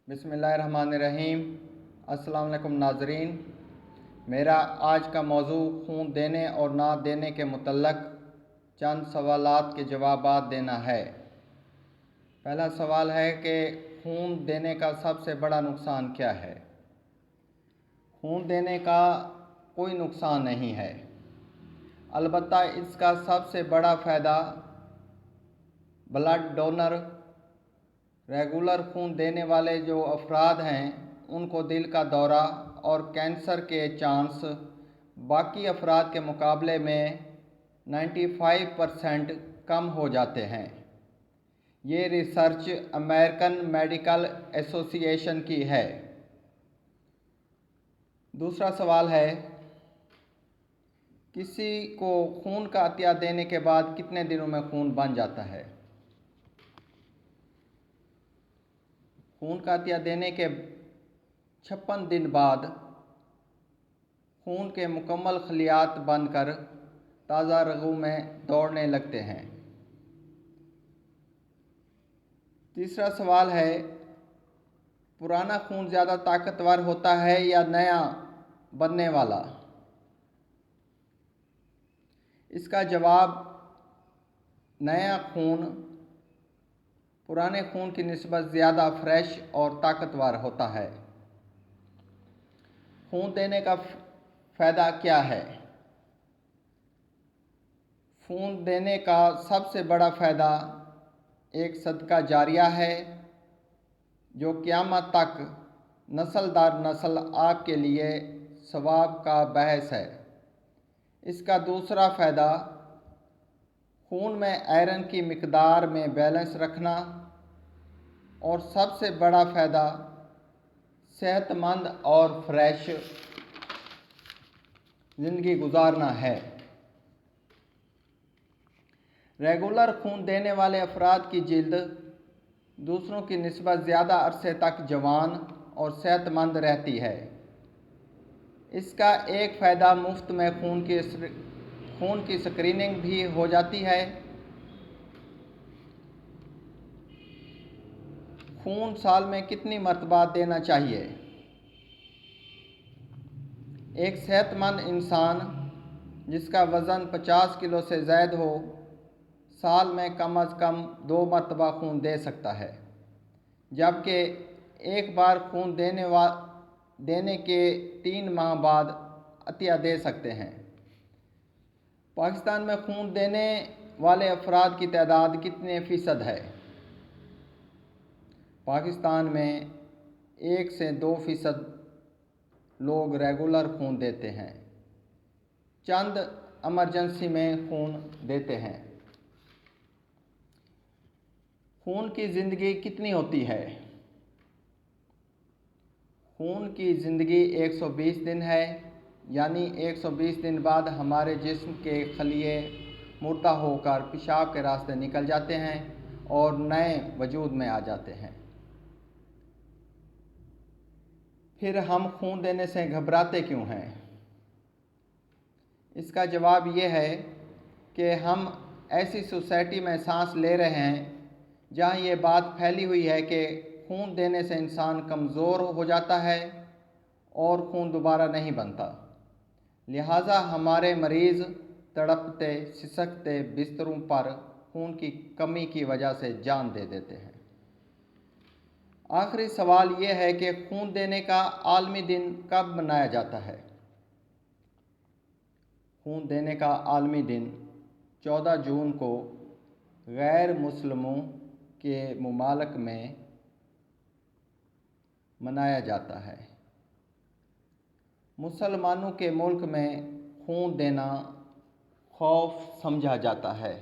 बिस्मिल्लाहिर्रहमानिर्रहीम। अस्सलाम वालेकुम नाज़रीन। मेरा आज का मौजू खून देने और ना देने के मुतल्लक़ चंद सवालात के जवाबात देना है। पहला सवाल है कि खून देने का सबसे बड़ा नुकसान क्या है। खून देने का कोई नुकसान नहीं है, अलबत्ता इसका सबसे बड़ा फ़ायदा ब्लड डोनर रेगुलर खून देने वाले जो अफराद हैं उनको दिल का दौरा और कैंसर के चांस बाकी अफराद के मुकाबले में 95% कम हो जाते हैं। ये रिसर्च अमेरिकन मेडिकल एसोसिएशन की है। दूसरा सवाल है, किसी को खून का अतिया देने के बाद कितने दिनों में खून बन जाता है। खून का अतिया देने के 56 दिन बाद खून के मुकम्मल खलियात बनकर ताज़ा रगों में दौड़ने लगते हैं। तीसरा सवाल है, पुराना खून ज़्यादा ताकतवर होता है या नया बनने वाला। इसका जवाब नया खून पुराने खून की निस्बत ज़्यादा फ्रेश और ताकतवर होता है। खून देने का फ़ायदा क्या है। खून देने का सबसे बड़ा फ़ायदा एक सदका जारिया है जो क़यामत तक नस्ल दर नस्ल आपके लिए सवाब का बहस है। इसका दूसरा फ़ायदा खून में आयरन की मिकदार में बैलेंस रखना और सबसे बड़ा फ़ायदा सेहतमंद और फ्रेश ज़िंदगी गुजारना है। रेगुलर खून देने वाले अफराद की जिल्द दूसरों की निस्बत ज़्यादा अरसे तक जवान और सेहतमंद रहती है। इसका एक फ़ायदा मुफ्त में खून की स्क्रीनिंग भी हो जाती है। खून साल में कितनी मरतबा देना चाहिए। एक सेहतमंद इंसान जिसका वज़न 50 किलो से ज़ायद हो साल में कम अज़ कम 2 मरतबा खून दे सकता है, जबकि एक बार खून देने के 3 माह बाद अतिया दे सकते हैं। पाकिस्तान में खून देने वाले अफराद की तादाद कितने फ़ीसद है। पाकिस्तान में 1 से 2% लोग रेगुलर खून देते हैं, चंद एमरजेंसी में खून देते हैं। खून की ज़िंदगी कितनी होती है। खून की ज़िंदगी 120 दिन है, यानी 120 दिन बाद हमारे जिस्म के खलिए मुर्दा होकर पेशाब के रास्ते निकल जाते हैं और नए वजूद में आ जाते हैं। फिर हम खून देने से घबराते क्यों हैं। इसका जवाब ये है कि हम ऐसी सोसाइटी में सांस ले रहे हैं जहाँ ये बात फैली हुई है कि खून देने से इंसान कमज़ोर हो जाता है और खून दोबारा नहीं बनता। लिहाजा हमारे मरीज़ तड़पते सिसकते बिस्तरों पर खून की कमी की वजह से जान दे देते हैं। आखिरी सवाल ये है कि खून देने का आलमी दिन कब मनाया जाता है। खून देने का आलमी दिन 14 जून को गैर मुस्लिमों के मुमालिक में मनाया जाता है। मुसलमानों के मुल्क में खून देना खौफ समझा जाता है।